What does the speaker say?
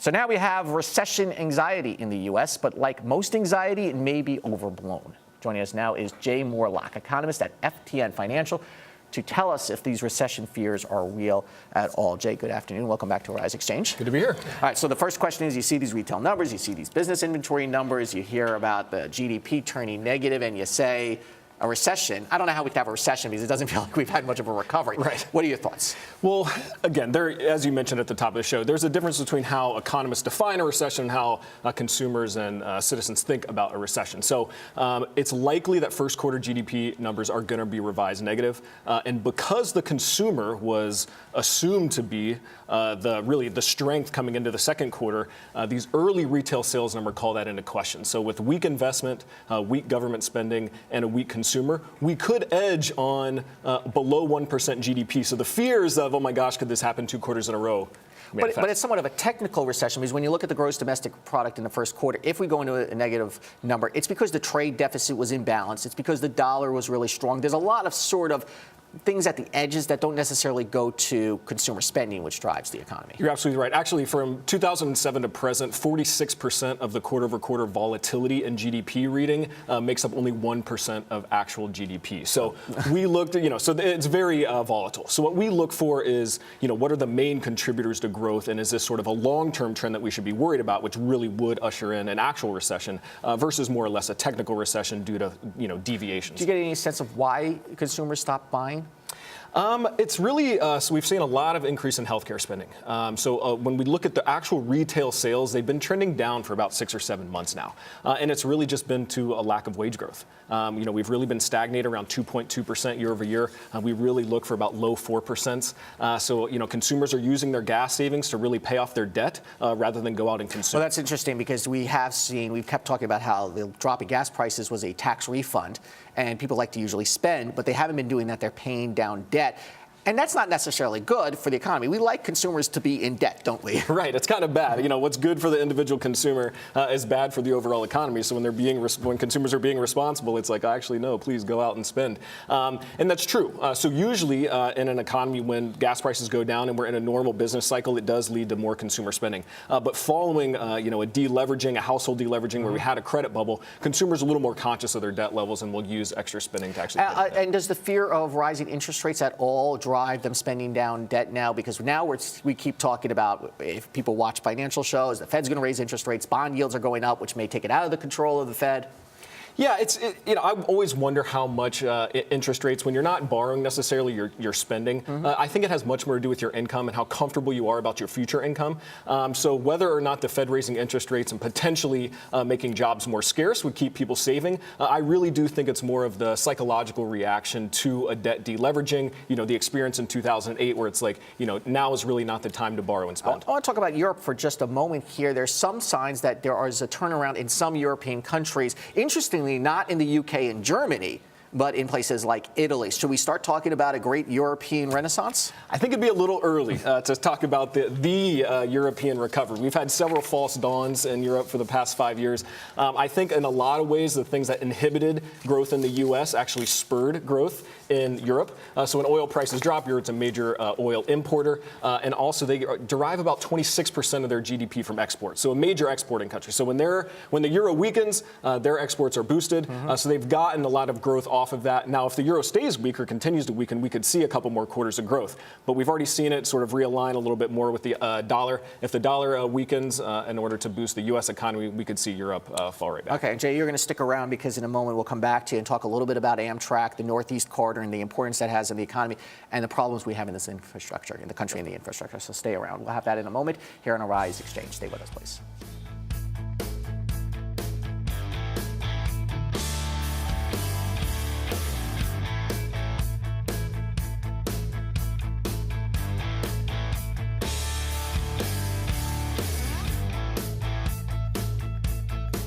So now we have recession anxiety in the U.S., but like most anxiety, it may be overblown. Joining us now is Jay Morelock, economist at FTN Financials, to tell us if these recession fears are real at all. Jay, good afternoon. Welcome back to Arise Xchange. Good to be here. All right, so the first question is, you see these retail numbers, you see these business inventory numbers, you hear about the GDP turning negative, and you say, a recession. I don't know how we could have a recession because it doesn't feel like we've had much of a recovery. Right. What are your thoughts? Well, again, as you mentioned at the top of the show, there's a difference between how economists define a recession and how consumers and citizens think about a recession. So it's likely that first quarter GDP numbers are going to be revised negative. And because the consumer was assumed to be the strength coming into the second quarter, these early retail sales numbers call that into question. So with weak investment, weak government spending, and a weak consumer, we could edge on below 1% GDP. So the fears of, oh my gosh, could this happen 2 quarters in a row? But it's somewhat of a technical recession, because when you look at the gross domestic product in the first quarter, if we go into a negative number, it's because the trade deficit was imbalanced. It's because the dollar was really strong. There's a lot of sort of things at the edges that don't necessarily go to consumer spending, which drives the economy. You're absolutely right. Actually, from 2007 to present, 46% of the quarter-over-quarter volatility in GDP reading makes up only 1% of actual GDP. So we looked at, so it's very volatile. So what we look for is, what are the main contributors to growth, and is this sort of a long-term trend that we should be worried about, which really would usher in an actual recession versus more or less a technical recession due to, deviations. Do you get any sense of why consumers stop buying? It's really, so we've seen a lot of increase in healthcare spending. When we look at the actual retail sales, they've been trending down for about 6 or 7 months now. And it's really just been to a lack of wage growth. We've really been stagnated around 2.2% year over year. We really look for about low 4%. Consumers are using their gas savings to really pay off their debt rather than go out and consume. Well, that's interesting, because we've kept talking about how the drop in gas prices was a tax refund, and people like to usually spend, but they haven't been doing that. They're paying down debt. And that's not necessarily good for the economy. We like consumers to be in debt, don't we? Right. It's kind of bad. What's good for the individual consumer is bad for the overall economy. So when consumers are being responsible, it's like, actually, no, please go out and spend. And that's true. So usually in an economy, when gas prices go down and we're in a normal business cycle, it does lead to more consumer spending. But following, a deleveraging, a household deleveraging where we had a credit bubble, consumers are a little more conscious of their debt levels and will use extra spending to actually pay And does the fear of rising interest rates at all drive them spending down debt now? Because now we keep talking about, if people watch financial shows, the Fed's going to raise interest rates, bond yields are going up, which may take it out of the control of the Fed. Yeah, I always wonder how much interest rates, when you're not borrowing necessarily, you're spending. I think it has much more to do with your income and how comfortable you are about your future income. So whether or not the Fed raising interest rates and potentially making jobs more scarce would keep people saving, I really do think it's more of the psychological reaction to a debt deleveraging. The experience in 2008 where it's like, now is really not the time to borrow and spend. I want to talk about Europe for just a moment here. There's some signs that there is a turnaround in some European countries. Interestingly, not in the UK and Germany, but in places like Italy. Should we start talking about a great European renaissance? I think it'd be a little early to talk about the European recovery. We've had several false dawns in Europe for the past 5 years. I think in a lot of ways, the things that inhibited growth in the U.S. actually spurred growth in Europe. So when oil prices drop, Europe's a major oil importer. And also they derive about 26% of their GDP from exports. So a major exporting country. So when the euro weakens, their exports are boosted. So they've gotten a lot of growth off of that. Now, if the euro stays weak or continues to weaken, we could see a couple more quarters of growth. But we've already seen it sort of realign a little bit more with the dollar. If the dollar weakens in order to boost the U.S. economy, we could see Europe fall right back. Okay, Jay, you're going to stick around, because in a moment we'll come back to you and talk a little bit about Amtrak, the Northeast Corridor, and the importance that has in the economy and the problems we have in this infrastructure, in the country and the infrastructure. So stay around. We'll have that in a moment here on Arise Xchange. Stay with us, please.